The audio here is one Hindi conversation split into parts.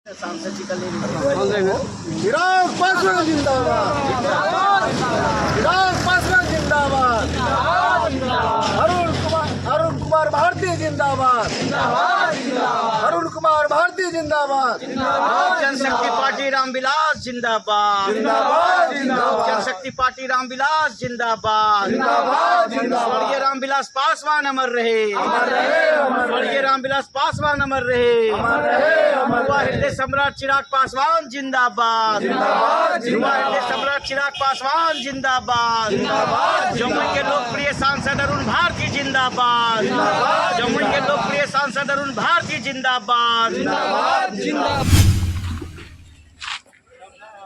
सांसद जी का ले चिराग पासवान जिंदाबाद, चिराग पासवान जिंदाबाद, अरुण कुमार भारती जिंदाबाद, अरुण कुमार भारती जिंदाबाद, जनशक्ति पार्टी रामविलास जिंदाबाद, जिंदाबाद जिंदाबाद, जनशक्ति पार्टी रामविलास जिंदाबाद, जिंदाबाद जिंदाबाद, स्वर्गीय रामविलास पासवान अमर रहे, स्वर्गीय रामविलास पासवान अमर रहे, युवा हृदय सम्राट चिराग पासवान जिंदाबाद, युवा हृदय सम्राट चिराग पासवान जिंदाबाद, जमुई के लोकप्रिय सांसद अरुण भारती जिंदाबाद, जमुई के लोकप्रिय सांसद अरुण भारती जिंदाबाद।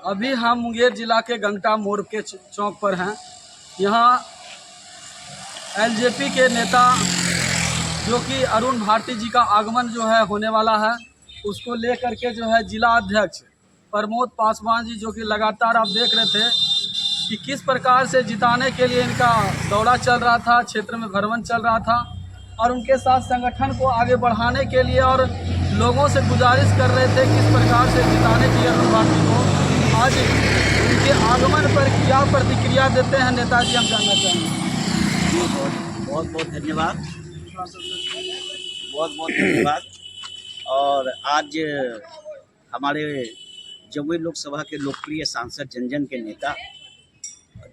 अभी हम मुंगेर जिला के गंगटा मोड़ के चौक पर हैं। यहाँ एलजेपी के नेता जो कि अरुण भारती जी का आगमन जो है होने वाला है, उसको लेकर के जो है जिला अध्यक्ष प्रमोद पासवान जी जो कि लगातार आप देख रहे थे कि किस प्रकार से जिताने के लिए इनका दौरा चल रहा था, क्षेत्र में भ्रमण चल रहा था और उनके साथ संगठन को आगे बढ़ाने के लिए और लोगों से गुजारिश कर रहे थे किस प्रकार से जिताने की अरुण भारती को। आज उनके आगमन पर क्या प्रतिक्रिया देते हैं नेताजी, हम जानना चाहेंगे। बहुत बहुत धन्यवाद, बहुत बहुत धन्यवाद। और आज हमारे जमुई लोकसभा के लोकप्रिय सांसद जन जन के नेता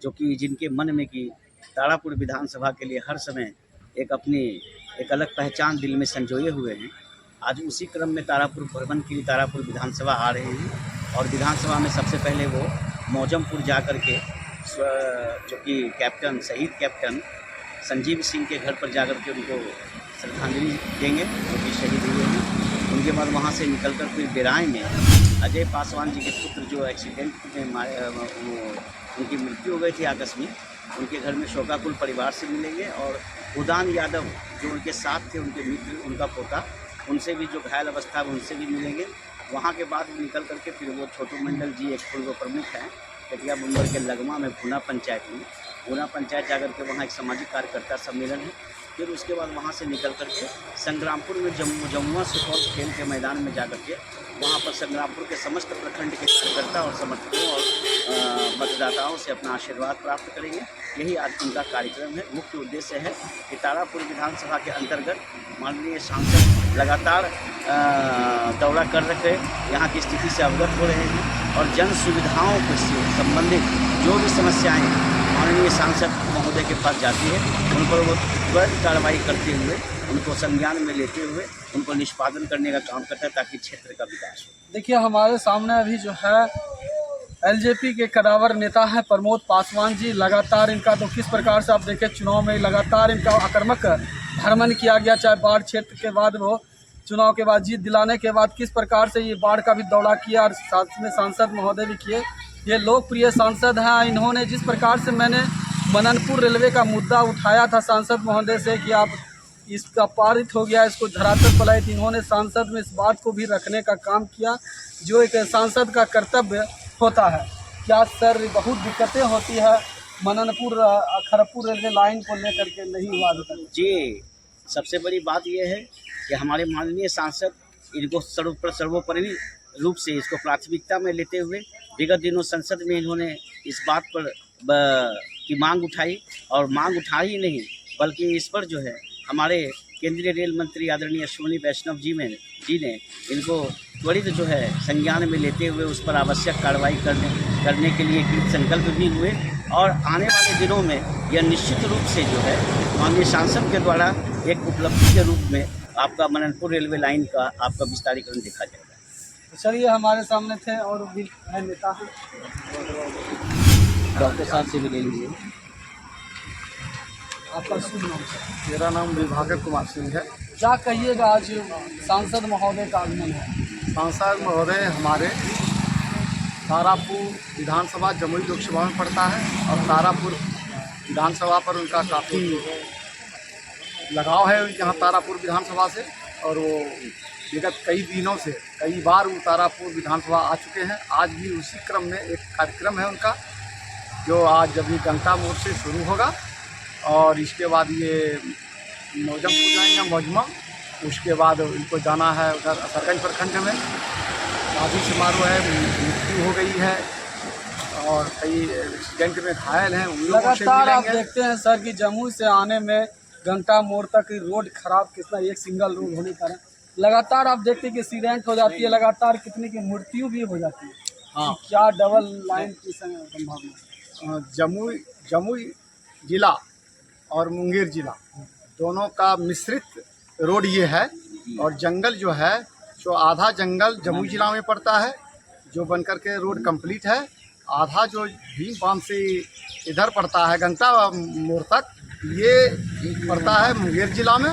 जो कि जिनके मन में कि तारापुर विधानसभा के लिए हर समय एक अपनी एक अलग पहचान दिल में संजोए हुए हैं, आज उसी क्रम में तारापुर भ्रमण के लिए तारापुर विधानसभा आ रहे हैं। और विधानसभा में सबसे पहले वो मौजमपुर जा कर के जो कि कैप्टन शहीद कैप्टन संजीव सिंह के घर पर जाकर के उनको श्रद्धांजलि देंगे जो कि शहीद हुए हैं। उनके बाद वहाँ से निकलकर फिर बेराय में अजय पासवान जी के पुत्र जो एक्सीडेंट में उनकी मृत्यु हो गई थी आकस्मिक, उनके घर में शोकाकुल परिवार से मिलेंगे। और उदान यादव जो उनके साथ थे, उनके मित्र, उनका पोता, उनसे भी जो घायल अवस्था है उनसे भी मिलेंगे। वहाँ के बाद निकल करके फिर वो छोटू मंडल जी एक पूर्व प्रमुख हैं कटिया बंबर के लगमा में भूना पंचायत जाकर के वहाँ एक सामाजिक कार्यकर्ता सम्मेलन है। फिर उसके बाद वहाँ से निकल करके संग्रामपुर में जमुआ सुपौल खेल के मैदान में जाकर के वहाँ पर संग्रामपुर के समस्त प्रखंड के कार्यकर्ता और समर्थकों और मतदाताओं से अपना आशीर्वाद प्राप्त करेंगे। यही आज उनका कार्यक्रम है। मुख्य उद्देश्य है कि तारापुर विधानसभा के अंतर्गत माननीय सांसद लगातार दौरा कर रखे यहाँ की स्थिति से अवगत हो रहे हैं और जन सुविधाओं से संबंधित जो भी समस्याएँ माननीय सांसद महोदय के पास जाती है उन पर वो त्वरित कार्रवाई करते हुए उनको संज्ञान में लेते हुए उनको निष्पादन करने का काम करता है ताकि क्षेत्र का विकास हो। देखिए हमारे सामने अभी जो है एलजेपी के कदावर नेता हैं प्रमोद पासवान जी। लगातार इनका तो किस प्रकार से आप देखें चुनाव में लगातार इनका आक्रामक भ्रमण किया गया, चाहे बाढ़ क्षेत्र के बाद वो चुनाव के बाद जीत दिलाने के बाद किस प्रकार से ये बाढ़ का भी दौरा किया और साथ में सांसद महोदय भी किए। ये लोकप्रिय सांसद हैं। इन्होंने जिस प्रकार से मैंने मननपुर रेलवे का मुद्दा उठाया था सांसद महोदय से कि आप इसका पारित हो गया, इसको धरातल पर लाए, इन्होंने सांसद में इस बात को भी रखने का काम किया जो एक सांसद का कर्तव्य होता है। क्या सर बहुत दिक्कतें होती है मननपुर खड़गपुर रेलवे लाइन को लेकर के नहीं हुआ अभी तक? जी, सबसे बड़ी बात यह है कि हमारे माननीय सांसद इनको सर्वोपरि रूप से इसको प्राथमिकता में लेते हुए विगत दिनों संसद में इन्होंने इस बात पर की मांग उठाई और मांग उठा ही नहीं बल्कि इस पर जो है हमारे केंद्रीय रेल मंत्री आदरणीय अश्विनी वैष्णव जी ने इनको त्वरित जो है संज्ञान में लेते हुए उस पर आवश्यक कार्रवाई करने के लिए कृत संकल्प भी हुए। और आने वाले दिनों में यह निश्चित रूप से जो है माननीय सांसद के द्वारा एक उपलब्धि के रूप में आपका मननपुर रेलवे लाइन का आपका विस्तारीकरण देखा जाएगा। तो चलिए हमारे सामने थे और भी है नेता हैं, डॉक्टर साहब से भी ले लीजिए। आपका शुभ नाम सर? मेरा नाम विभाकर कुमार सिंह है। क्या कहिएगा आज सांसद महोदय का आगमन है? सांसद महोदय हमारे तारापुर विधानसभा जमुई लोकसभा में पड़ता है और तारापुर विधानसभा पर उनका काफ़ी लगाव है यहाँ तारापुर विधानसभा से। और वो विगत कई दिनों से कई बार वो तारापुर विधानसभा आ चुके हैं। आज भी उसी क्रम में एक कार्यक्रम है उनका जो आज जब ये गंगटा मोड़ से शुरू होगा और इसके बाद ये मौजमपुर जाएंगे मौजमा, उसके बाद इनको जाना है उधर असरगंज प्रखंड में, आधी समारोह है, मृत्यु हो गई है और कई एक्सीडेंट में घायल हैं, उन लोगों से लगातार आप मिलेंगे। देखते हैं सर कि जमुई से आने में घंटा मोड़ तक रोड खराब कितना, एक सिंगल रोड होने के कारण लगातार आप देखते हैं कि एक्सीडेंट हो जाती है, लगातार कितने की मृत्यु भी हो जाती है। हाँ, क्या डबल लाइन की संभावना? जमुई जिला और मुंगेर जिला दोनों का मिश्रित रोड ये है। और जंगल जो है, जो आधा जंगल जमुई जिला में पड़ता है, जो बनकर के रोड कंप्लीट है, आधा जो भीम बांध से इधर पड़ता है घंटा मोड़ तक, ये पड़ता है मुंगेर जिला में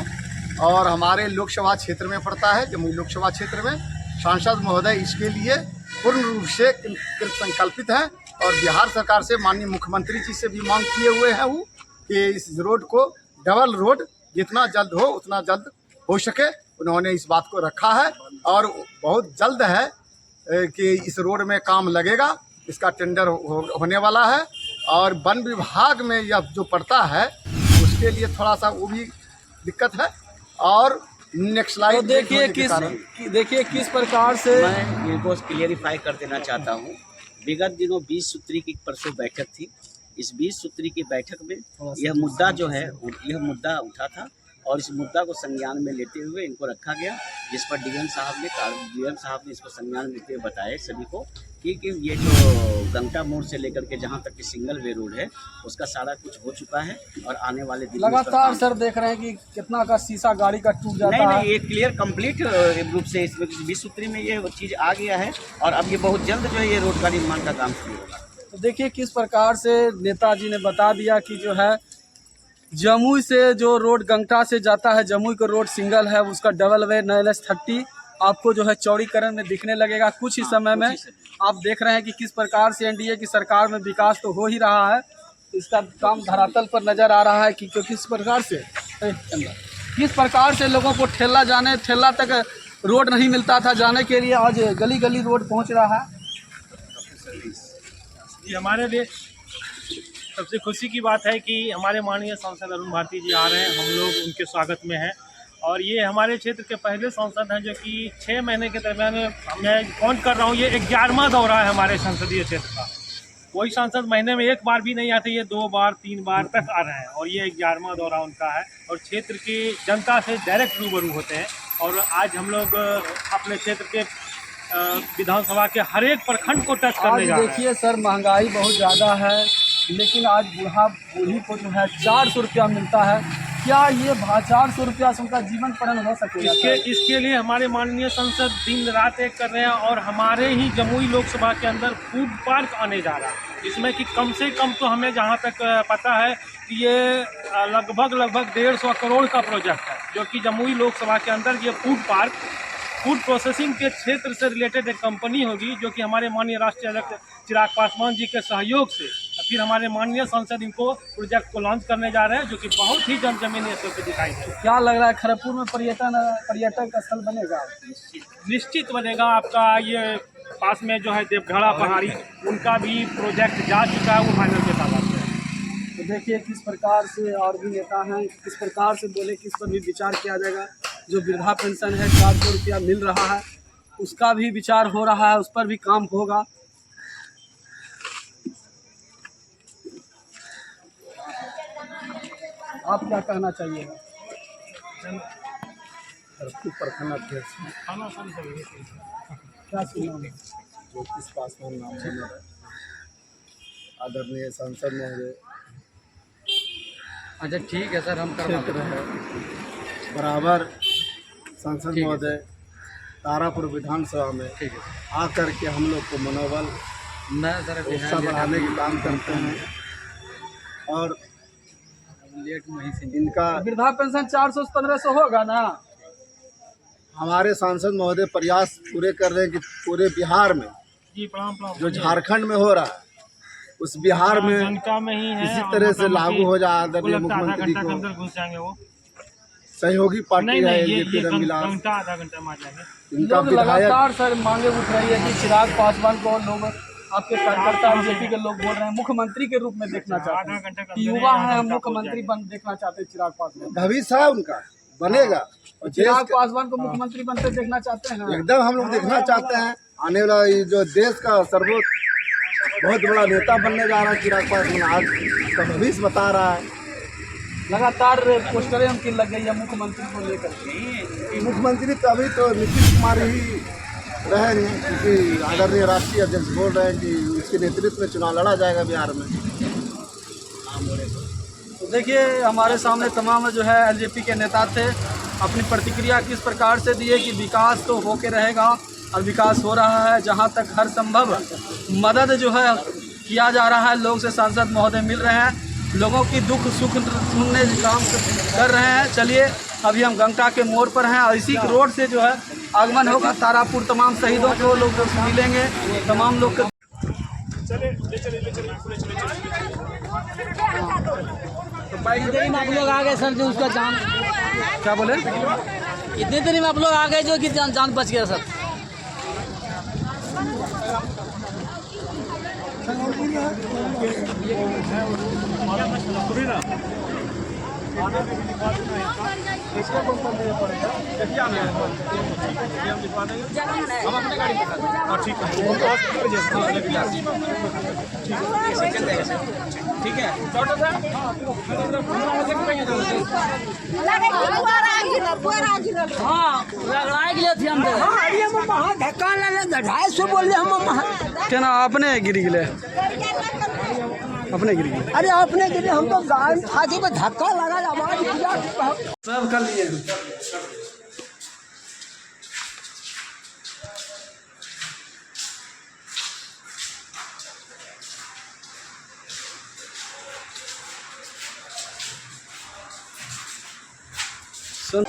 और हमारे लोकसभा क्षेत्र में पड़ता है, जमुई लोकसभा क्षेत्र में। सांसद महोदय इसके लिए पूर्ण रूप से कृत संकल्पित हैं और बिहार सरकार से माननीय मुख्यमंत्री जी से भी मांग किए हुए हैं वो कि इस रोड को डबल रोड जितना जल्द हो उतना जल्द हो सके, उन्होंने इस बात को रखा है और बहुत जल्द है कि इस रोड में काम लगेगा। इसका टेंडर होने वाला है और वन विभाग में यह जो पड़ता है उसके लिए थोड़ा सा वो भी दिक्कत है और नेक्स्ट तो लाइन देखिए किस प्रकार से मैं इनको क्लियरिफाई कर देना चाहता हूँ। विगत दिनों 20 सूत्री की परसों बैठक थी। इस 20 सूत्री की बैठक में यह मुद्दा जो है, यह मुद्दा उठा था और इस मुद्दा को संज्ञान में लेते हुए इनको रखा गया, जिस पर डीएम साहब ने इसको संज्ञान में लेते हुए बताए सभी को कि ये जो गंगटा मोड़ से लेकर के जहाँ तक कि सिंगल वे रोड है उसका सारा कुछ हो चुका है और आने वाले दिन लगातार सर देख रहे हैं कि कितना का शीशा गाड़ी का टूट जाता है। नहीं, ये क्लियर कंप्लीट रूप से इसमें 20 सूत्री में ये चीज़ आ गया है और अब ये बहुत जल्द जो है ये रोड का निर्माण का काम शुरू होगा। तो देखिए किस प्रकार से नेताजी ने बता दिया कि जो है जमुई से जो रोड गंगटा से जाता है, जमुई का रोड सिंगल है, उसका डबल वे NS30 आपको जो है चौड़ीकरण में दिखने लगेगा कुछ ही समय में। आप देख रहे हैं कि किस प्रकार से एनडीए की सरकार में विकास तो हो ही रहा है, इसका काम धरातल पर नज़र आ रहा है कि किस प्रकार से लोगों को ठेला तक रोड नहीं मिलता था जाने के लिए, आज गली गली रोड पहुंच रहा है। ये हमारे लिए सबसे खुशी की बात है कि हमारे माननीय सांसद अरुण भारती जी आ रहे हैं, हम लोग उनके स्वागत में हैं और ये हमारे क्षेत्र के पहले सांसद हैं जो कि 6 महीने के दरमियान मैं काउंट कर रहा हूँ, ये 11वां दौरा है हमारे संसदीय क्षेत्र का। कोई सांसद महीने में एक बार भी नहीं आते, ये 2 बार 3 बार तक आ रहे हैं और ये 11वां दौरा उनका है और क्षेत्र की जनता से डायरेक्ट रूबरू होते हैं। और आज हम लोग अपने क्षेत्र के विधानसभा के हर एक प्रखंड को टच करने जा रहे हैं। देखिए सर, महंगाई बहुत ज़्यादा है लेकिन आज बूढ़ी को जो है 400 रुपया मिलता है। क्या ये 400 रुपया से उनका जीवन पालन हो सकेगा? इसके लिए हमारे माननीय संसद दिन रात एक कर रहे हैं और हमारे ही जमुई लोकसभा के अंदर फूड पार्क आने जा रहा है, जिसमें कि कम से कम तो हमें जहां तक पता है कि ये लगभग 150 करोड़ का प्रोजेक्ट है, जो कि जमुई लोकसभा के अंदर ये फूड प्रोसेसिंग के क्षेत्र से रिलेटेड एक कंपनी होगी, जो कि हमारे माननीय राष्ट्रीय अध्यक्ष चिराग पासवान जी के सहयोग से फिर हमारे माननीय सांसद इनको प्रोजेक्ट को लॉन्च करने जा रहे हैं, जो कि बहुत ही जमीनी स्तर पर दिखाई दे। क्या लग रहा है खड़गपुर में पर्यटक स्थल बनेगा? निश्चित बनेगा। आपका ये पास में जो है देवघड़ा पहाड़ी, उनका भी प्रोजेक्ट जा चुका है, वो फाइनल के साथ है। तो देखिए किस प्रकार से और भी नेता हैं, किस प्रकार से बोले किस पर भी विचार किया जाएगा। जो वृद्धा पेंशन है 400 रुपया मिल रहा है, उसका भी विचार हो रहा है, उस पर भी काम होगा। आप क्या कहना चाहिए? प्रखंड अध्यक्ष क्या सुना है? ज्योतिष पासवान नाम है मेरा, आदरणीय सांसद महोदय। अच्छा ठीक है सर, हम क्षेत्र है बराबर सांसद महोदय तारापुर विधानसभा में आकर के हम लोग को मनोबल उत्साह बढ़ाने का काम करते हैं और इनका वृद्धा पेंशन 400 से 1500 होगा ना। हमारे सांसद महोदय प्रयास पूरे कर रहे हैं कि पूरे बिहार में जी प्रणाम जो झारखंड में हो रहा है उस बिहार में इसी तरह से लागू हो जाए। आदरणीय मुख्यमंत्री को घुस जाएंगे वो सहयोगी पार्टी है आधा घंटा में आ जाएंगे। इनका लोग लगातार सर मांगे उठ रही है कि चिराग पासवान को लोग, आपके कार्यकर्ता बीजेपी के लोग बोल रहे हैं मुख्यमंत्री के रूप में देखना चाहते हैं, युवा है, हम मुख्यमंत्री देखना चाहते हैं चिराग पासवान। भविष्य है उनका बनेगा और चिराग पासवान को मुख्यमंत्री बनते देखना चाहते हैं। एकदम हम लोग देखना चाहते हैं आने वाला ये जो देश का सर्वोच्च बहुत बड़ा नेता बनने जा रहा है चिराग पासवान, आज का भविष्य बता रहा है। लगातार पोस्टरें उनकी लग गई है मुख्यमंत्री को लेकर। मुख्यमंत्री तो अभी तो नीतीश कुमार ही रहे नहीं, क्योंकि आदरणीय राष्ट्रीय अध्यक्ष बोल रहे हैं कि उसके नेतृत्व में चुनाव लड़ा जाएगा बिहार में। तो देखिए हमारे सामने तमाम जो है एलजेपी के नेता थे, अपनी प्रतिक्रिया किस प्रकार से दिए कि विकास तो होके रहेगा और विकास हो रहा है, जहां तक हर संभव मदद जो है किया जा रहा है। लोग से सांसद महोदय मिल रहे हैं, लोगों की दुख सुख सुनने काम कर रहे हैं। चलिए अभी हम गंगा के मोड़ पर हैं और इसी रोड से जो है आगमन होगा तारापुर। तमाम शहीदों को लोग मिलेंगे, तमाम लोग के इतनी देरी में आप लोग आ गए सर, जो उसका जान, क्या बोले, इतनी देरी में आप लोग आ गए जो कि जान बच गया सर। ठीक है हाँ लड़ाई के लिए थे हम धक्का लगे 250 बोले हम क्या ना अपने गिरी गिले, अपने गिरी गिले अरे अपने के लिए हम तो गाय फांसी पे धक्का लगा आवाज किया सब कर लिए। सुन